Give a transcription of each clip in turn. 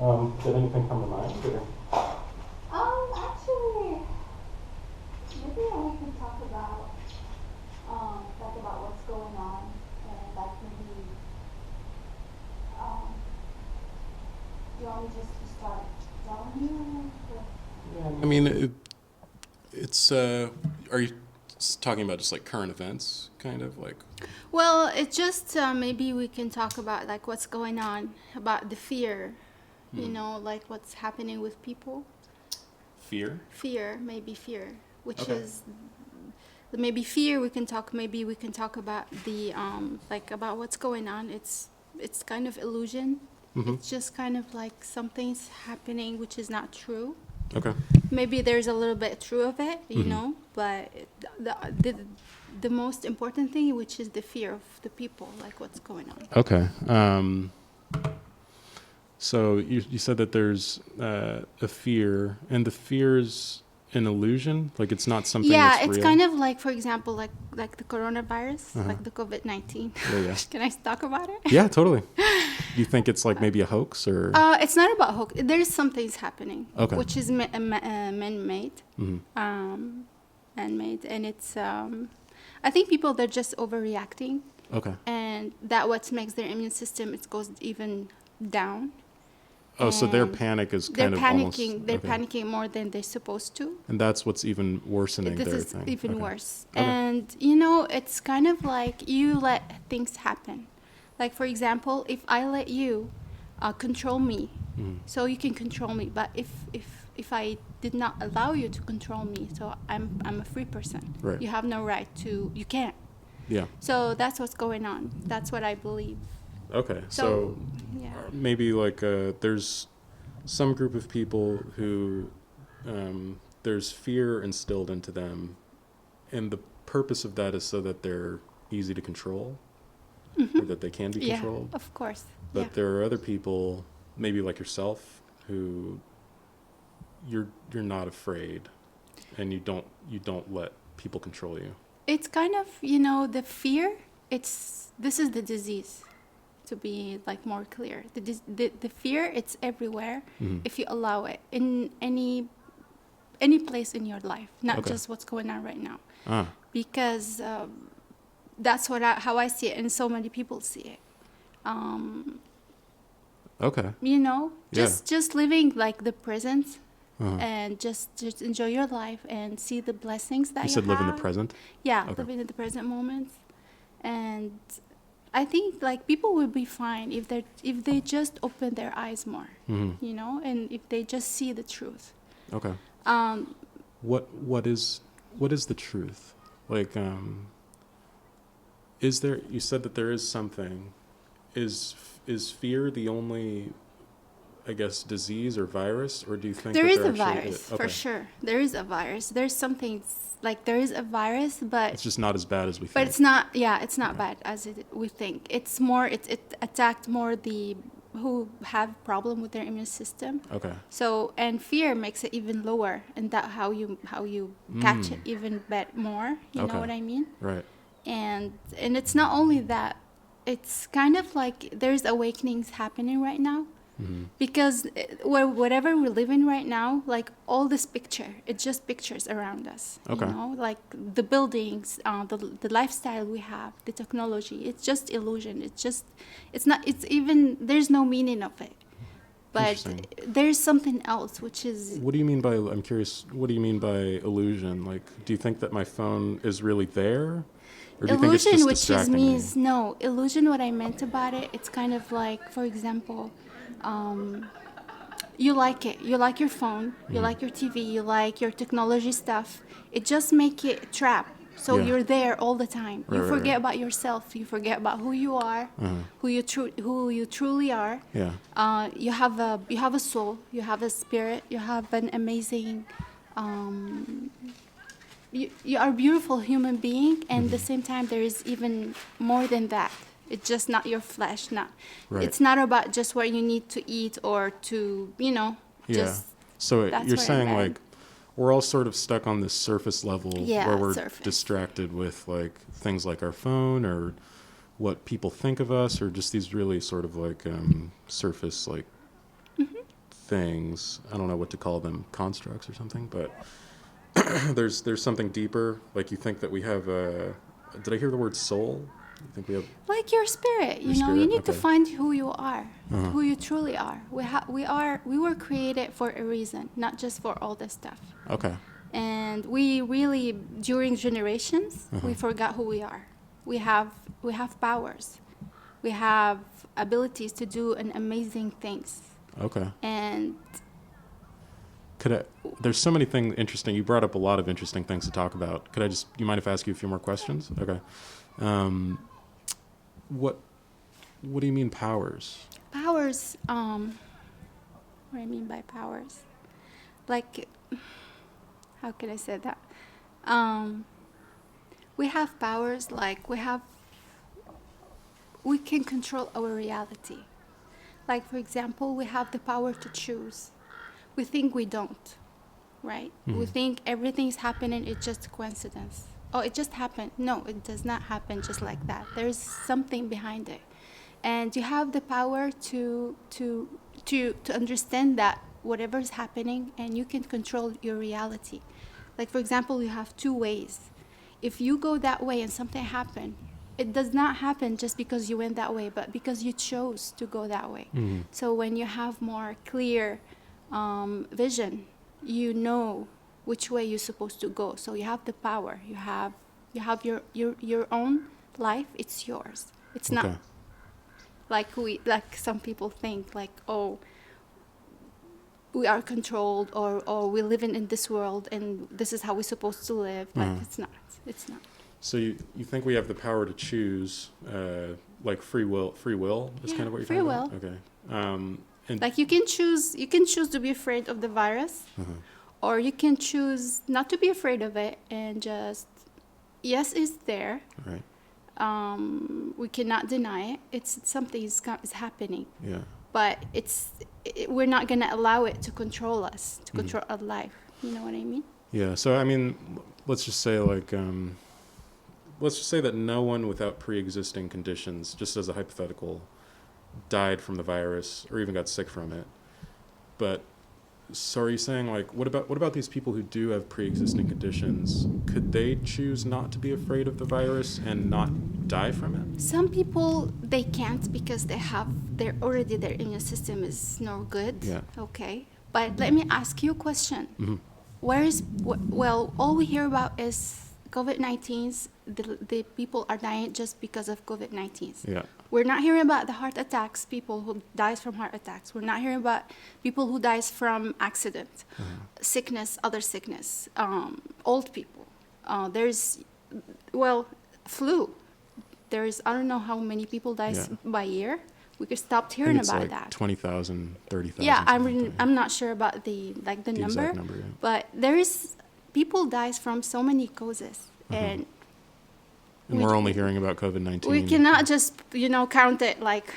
Did anything come to mind? Or? Actually, maybe we can talk about what's going on, and like maybe, do you want me just to start telling you? Yeah, I mean, it's. Are you talking about just like current events, kind of like? Well, it's just maybe we can talk about like what's going on, about the fear, you know, like what's happening with people. Fear, Maybe fear, which Okay. is maybe fear. Maybe we can talk about the like about what's going on. It's kind of illusion. Mm-hmm. It's just kind of like something's happening which is not true. Okay. Maybe there's a little bit true of it, you Mhm. know, but the most important thing, which is the fear of the people, like what's going on. Okay. So you said that there's a fear, and the fear's an illusion, like it's not something. Yeah, that's it's real? kind of like, for example, like the coronavirus, Uh-huh. like the COVID-19. Yeah. Can I talk about it? Yeah, totally. Do you think it's like maybe a hoax or? It's not about hoax. There's some things happening, Okay. which is man-made, Mhm. man-made, and it's. I think people, they're just overreacting, Okay. and that what makes their immune system, it goes even down. Oh, so their And panic is they're kind of panicking. almost. They're Okay. panicking more than they're supposed to. And that's what's even worsening This their is thing. even Okay. worse. Okay. And you know, it's kind of like you let things happen. Like, for example, if I let you control me, Mhm. so you can control me. But if I did not allow you to control me, so I'm a free person. Right. You have no right to. You can't. Yeah. So that's what's going on. That's what I believe. Okay. So yeah. maybe like there's some group of people who there's fear instilled into them, and the purpose of that is so that they're easy to control, or that they can be Yeah, controlled. of course. But Yeah. there are other people, maybe like yourself, who you're not afraid, and you don't let people control you. It's kind of, you know, the fear, this is the disease, to be like more clear. The fear, it's everywhere Mhm. if you allow it in any place in your life, not Okay. just what's going on right now. Ah. Because that's how I see it, and so many people see it. Okay. You know, Yeah. just living like the present, Uh-huh. and just enjoy your life and see the blessings that You you said live in the have. present. Yeah, Okay. living in the present moment. And I think like people will be fine if they just open their eyes more, Mhm. you know, and if they just see the truth. Okay. Um, What is the truth? Like, is there? You said that there is something. Is fear the only, I guess, disease or virus, or do you think there that is there a actually virus is? for Okay. sure. There is a virus. There's something like there is a virus, but It's just not as bad as we think. but it's not. Yeah, it's not Okay. bad as we think. It's more. It attacked more the who have problem with their immune system. Okay. So, and fear makes it even lower, and that how you catch it even more. You Okay. know what I mean? Right. And it's not only that. It's kind of like there's awakenings happening right now, Mhm. because whatever we live in right now, like all this picture, it's just pictures around us. Okay. You know, like the buildings, the lifestyle we have, the technology. It's just illusion. It's even there's no meaning of it. But Interesting. there's something else, which is What do you mean by? I'm curious. What do you mean by illusion? Like, do you think that my phone is really there, or do you think it's illusion, just which is distracting me? means no illusion. What I meant about it, it's kind of like, for example, you like it. You like your phone. You like your TV. You like your technology stuff. It just make it a trap. So Yeah. you're there all the time. You Right, forget right. about yourself. You forget about who you are, who you truly are. Yeah. You have a soul. You have a spirit. You have an amazing. You are a beautiful human being, and at the same time, there is even more than that. It's just not your flesh. Right. It's not about just what you need to eat or to, you know. Yeah. Just So that's you're what I saying meant. like we're all sort of stuck on this surface level Yeah, where we're surface. distracted with like things like our phone or what people think of us, or just these really sort of like surface like things. I don't know what to call them, constructs or something, but there's something deeper. Like you think that we have a. Did I hear the word soul? You think we have Like your spirit, your you know, spirit? you need to Okay. find who you are, Uh-huh. who you truly are. We were created for a reason, not just for all this stuff. Okay. And we really, during generations, we forgot who we are. We have powers, we have abilities to do an amazing things, Okay. and There's so many things interesting. You brought up a lot of interesting things to talk about. You mind if I ask you a few more questions? Okay. What do you mean powers? powers. What do I mean by powers? Like, how can I say that? We have powers. Like we can control our reality. Like, for example, we have the power to choose. We think we don't, right? We think everything's happening, it's just coincidence. Oh, it just happened. No, it does not happen just like that. There's something behind it. And you have the power to understand that whatever is happening, and you can control your reality. Like, for example, you have two ways. If you go that way and something happened, it does not happen just because you went that way, but because you chose to go that way. So when you have more clear vision, you know which way you're supposed to go. So you have the power. You have your own life. It's yours. It's not like some people think, like, oh, we are controlled, or we're living in this world and this is how we're supposed to live. Like, it's not. So you think we have the power to choose, like free will is kind of what you're free talking will. about? Okay. And Like, you can choose to be afraid of the virus, or you can choose not to be afraid of it and just, yes, it's there. right. We cannot deny it. It's something is happening, Yeah. but we're not gonna allow it to control us, to control our life. You know what I mean? Yeah. So I mean, let's just say that no one without pre-existing conditions, just as a hypothetical, died from the virus or even got sick from it. But so are you saying, like, what about these people who do have pre-existing conditions? Could they choose not to be afraid of the virus and not die from it? Some people, they can't because their immune system is no good. Yeah. Okay. But let me ask you a question. Well, all we hear about is COVID-19s. The people are dying just because of COVID-19s. Yeah. We're not hearing about the heart attacks, people who dies from heart attacks. We're not hearing about people who dies from accident, sickness, other sickness, old people. There's flu. There's, I don't know how many people dies by year. We could stop hearing about like that. 20,000, 30,000. Yeah, something. I'm not sure about the The number, exact number, yeah. but people dies from so many causes, and we're only hearing about COVID-19. we cannot just count it like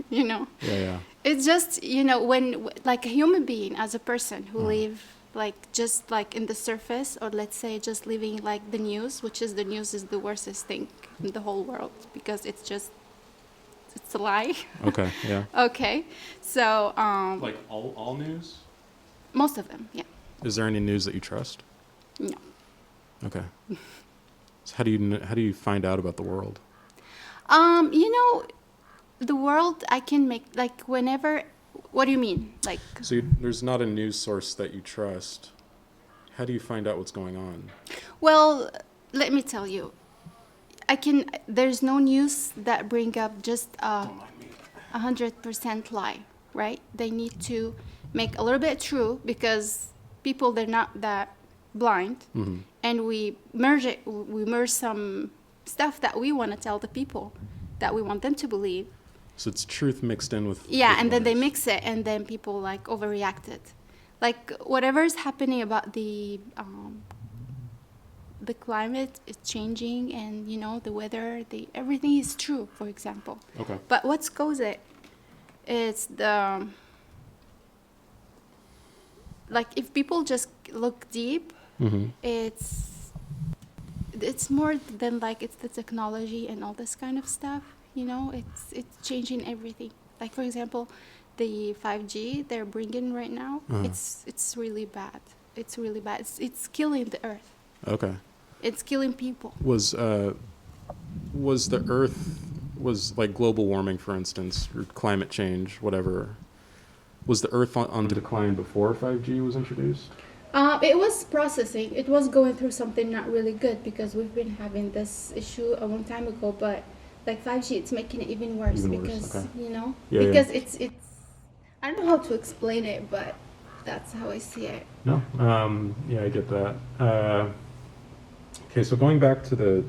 Yeah. It's just when, like, a human being, as a person who live like just like in the surface, or let's say just living like the news, which is the worstest thing in the whole world, because it's a lie. Okay. Yeah. Okay, so Like all news? most of them, yeah. Is there any news that you trust? No. Okay. So how do you find out about the world? The world, I can make, like, whenever. What do you mean? Like, So there's not a news source that you trust. How do you find out what's going on? well, let me tell you, there's no news that bring up just 100% lie, right? They need to make a little bit true, because people, they're not that blind, and we merge some stuff that we want to tell the people, that we want them to believe. So it's truth mixed in with And then they lies. mix it, and then people like overreacted. Like, whatever is happening about the climate is changing, and the weather, everything is true, for example. Okay. But what's caused it? It's like, if people just look deep, it's more than, like, it's the technology and all this kind of stuff. It's changing everything. Like for example, the 5G they're bringing right now, it's really bad. It's really bad. It's killing the earth. Okay. It's killing people. Was the Earth, was like global warming, for instance, or climate change, whatever, was the Earth on decline before 5G was introduced? It was processing. It was going through something not really good because we've been having this issue a long time ago. But like 5G, it's making it even worse because okay. you know Yeah. it's I don't know how to explain it, but that's how I see it. No. Yeah, I get that. Okay, so going back to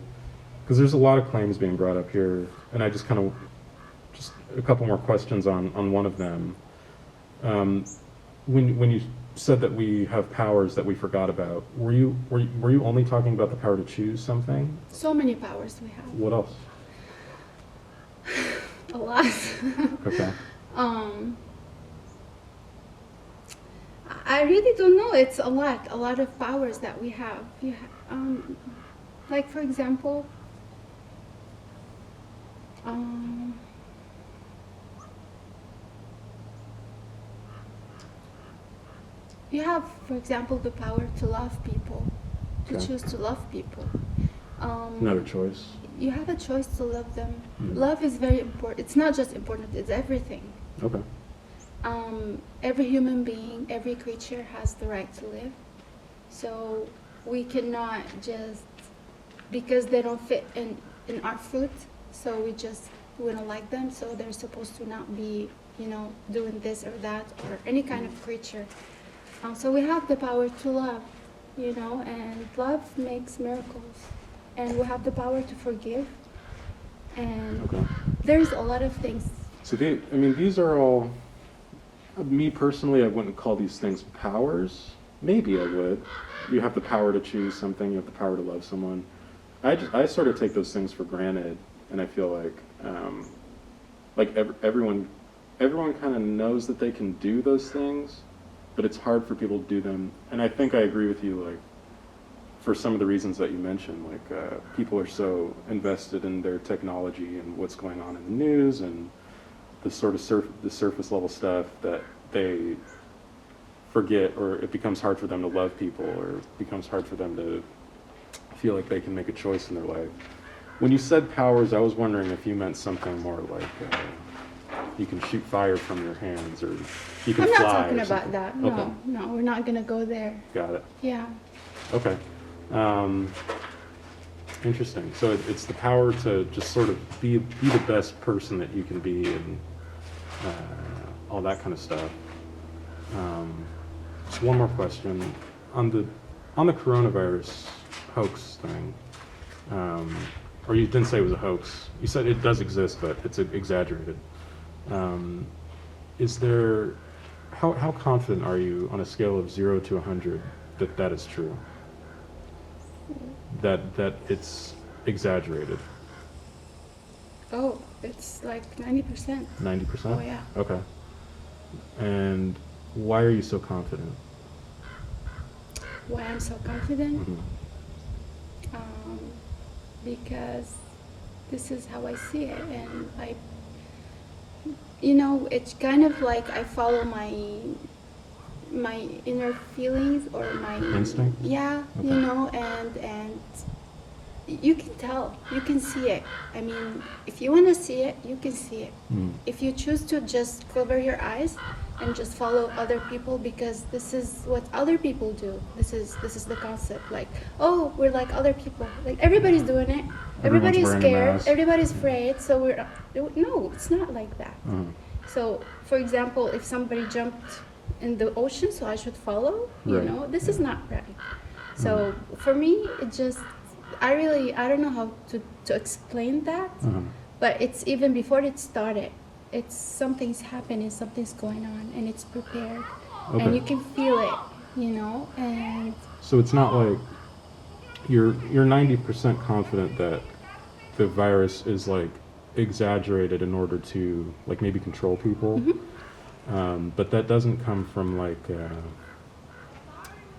because there's a lot of claims being brought up here, and I just a couple more questions on one of them. When you said that we have powers that we forgot about, were you only talking about the power to choose something? So many powers we have. What else? A lot. Okay. I really don't know. It's a lot of powers that we have. Like for example, you have, for example, the power to love people, to Okay. choose to love people. Another choice. You have a choice to love them. Love is very important. It's not just important, it's everything. Okay. Every human being, every creature has the right to live. So we cannot just, because they don't fit in our food, so we don't like them, so they're supposed to not be, doing this or that, or any kind of creature. So we have the power to love, and love makes miracles. And we have the power to forgive. And Okay. there's a lot of things. So these are all. Me personally, I wouldn't call these things powers. Maybe I would. You have the power to choose something. You have the power to love someone. I sort of take those things for granted, and I feel like everyone kind of knows that they can do those things, but it's hard for people to do them. And I think I agree with you, like, for some of the reasons that you mentioned, like people are so invested in their technology and what's going on in the news and the sort of the surface level stuff that they forget, or it becomes hard for them to love people, or it becomes hard for them to feel like they can make a choice in their life. When you said powers, I was wondering if you meant something more like you can shoot fire from your hands, or you can I'm fly. not talking or about something. that. No, Okay. no, we're not gonna go there. Got it. Yeah. Okay. Interesting. So it's the power to just sort of be the best person that you can be, and all that kind of stuff. Just one more question on the coronavirus hoax thing. Or you didn't say it was a hoax. You said it does exist, but it's exaggerated. Is there? How confident are you on a scale of 0 to 100 that is true? That it's exaggerated. Oh, it's like 90%. 90%? Oh, yeah. Okay. And why are you so confident? Why I'm so confident? Mhm. Because this is how I see it, and it's kind of like I follow my inner feelings or my Instinct? Yeah, Okay. and you can tell, you can see it. I mean, if you want to see it, you can see it. If you choose to just cover your eyes and just follow other people, because this is what other people do. This is the concept. Like, oh, we're like other people. Like everybody's doing it. Everybody's wearing a scared. mask. Everybody's afraid. So no, it's not like that. So, for example, if somebody jumped in the ocean, so I should follow. Right. This is not right. So for me, it just I don't know how to explain that, but it's even before it started. It's something's happening, something's going on, and it's prepared, Okay. and you can feel it, and So it's not like you're 90% confident that the virus is like exaggerated in order to like maybe control people, but that doesn't come from like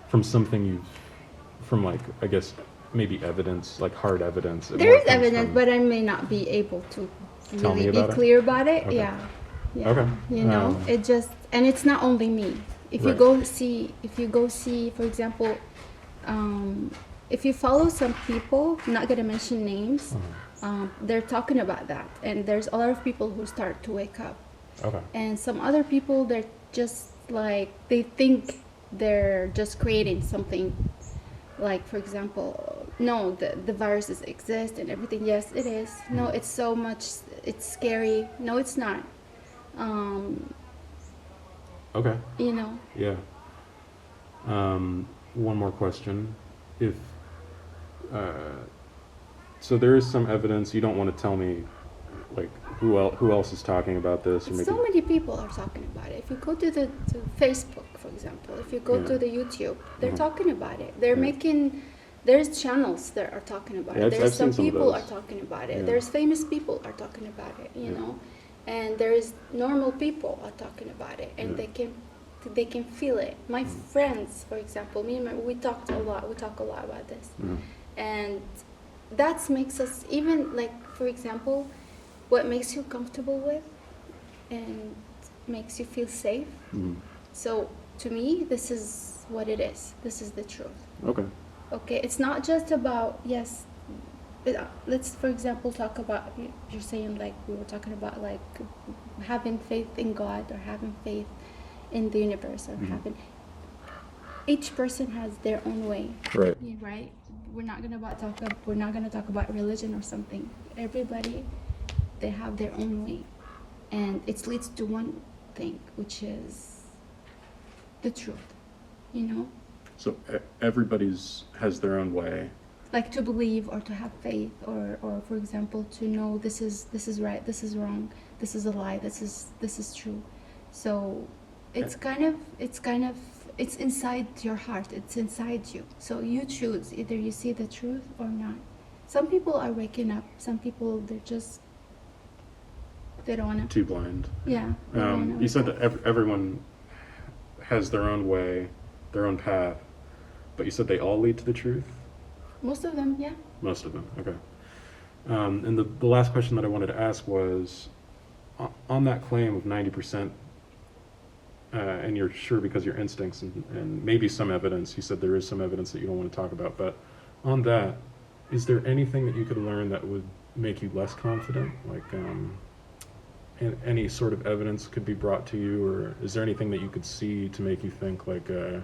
from something from like, I guess, maybe evidence, like hard evidence. It there more is comes evidence, from- but I may not be able to Tell me really be about it? clear about it. Okay. Yeah. Yeah. Okay. You know, it just, and it's not only me. If you Right. go see, for example, if you follow some people, I'm not gonna mention names, they're talking about that, and there's a lot of people who start to wake up, Okay. and some other people, they're just like, they think they're just creating something, like, for example, no, the viruses exist and everything. Yes, it is. No, it's so much, it's scary. No, it's not. Okay. You know. Yeah. One more question. If so, there is some evidence. You don't want to tell me, like, who else is talking about this, or maybe. So many people are talking about it. If you go to to Facebook, for example, if you go Yeah. to the YouTube, they're Mhm. talking about it. They're Yeah. making. There's channels that are talking about Yeah, it. There's I've some seen some of people those. are talking about it. Yeah. There's famous people are talking about it. You Yeah. know, and there's normal people are talking about it, and Yeah. they can feel it. My friends, for example, me and we talk a lot about this, Mhm. and that makes us, even, like, for example, what makes you comfortable with and makes you feel safe. Mhm. So to me, this is what it is. This is the truth. Okay. Okay, it's not just about, yes, let's, for example, talk about, you're saying, like, we were talking about, like, having faith in God or having faith in the universe, or Mhm. having, each person has their own way. Right. Yeah, right. We're not gonna talk about religion or something. Everybody, they have their own way, and it leads to one thing, which is the truth. You know, So everybody's has their own way. like to believe or to have faith, or for example, to know this is right, this is wrong, this is a lie, this is true. So it's kind of it's inside your heart, it's inside you. So you choose, either you see the truth or not. Some people are waking up, some people, they don't wanna. Too blind. Yeah. They don't wanna You wake said up. that everyone has their own way, their own path, but you said they all lead to the truth? Most of them, yeah. Most of them, okay. And the last question that I wanted to ask was, on that claim of 90%, and you're sure because your instincts and maybe some evidence, you said there is some evidence that you don't want to talk about, but on that, is there anything that you could learn that would make you less confident? Like, any sort of evidence could be brought to you, or is there anything that you could see to make you think, like, To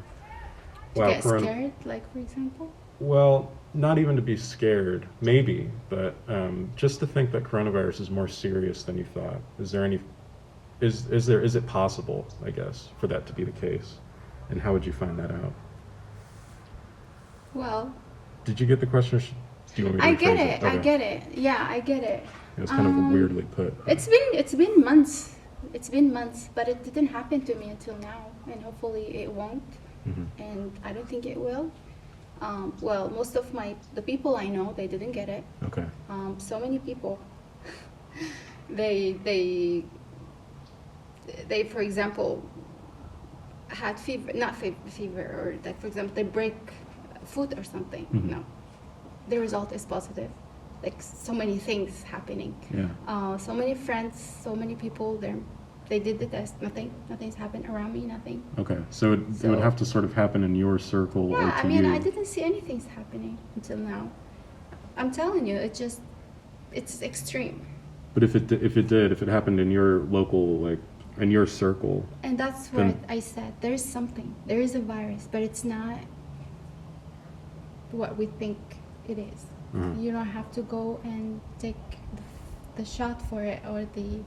wow, get scared, like, for example. well, not even to be scared, maybe, but just to think that coronavirus is more serious than you thought. Is there any, is it possible, I guess, for that to be the case? And how would you find that out? Well, Did you get the question? Do you want me to I get rephrase it. I Okay. get it. Yeah, I get it. It was kind of weirdly put. It's been months. It's been months, but it didn't happen to me until now, and hopefully it won't. Mhm. And I don't think it will. Well, most of the people I know, they didn't get it. Okay. So many people, they, for example, had fever, not fever, or, like, for example, they break foot or something. Mhm. No, the result is positive. Like, so many things happening. Yeah. So many friends, so many people. They did the test. Nothing's happened around me. Nothing. Okay. So it would So- have to sort of happen in your circle or Yeah, to I mean, you. I didn't see anything's happening until now. I'm telling you, it's extreme. But if it happened in your local, like, in your circle, And that's what Then- I said. There is something. There is a virus, but it's not what we think it is. Mhm. You don't have to go and take the shot for it or the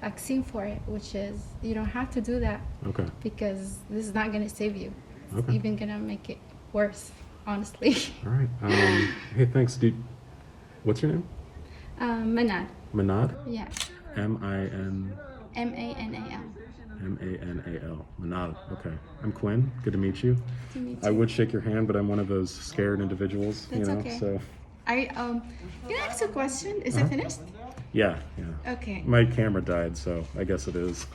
vaccine for it, which is, you don't have to do that, okay. because this is not going to save you. It's Okay. even going to make it worse, honestly. All right. Hey, thanks, dude. What's your name? Manal. Manad? Yeah. M-I-N... Manal. M-A-N-A-L. Manal. Okay. I'm Quinn. Good to meet you. To meet I you. would shake your hand, but I'm one of those scared individuals, That's you know, okay. so... Can I ask a question? Is Uh-huh. it finished? Yeah, yeah. Okay. My camera died, so I guess it is.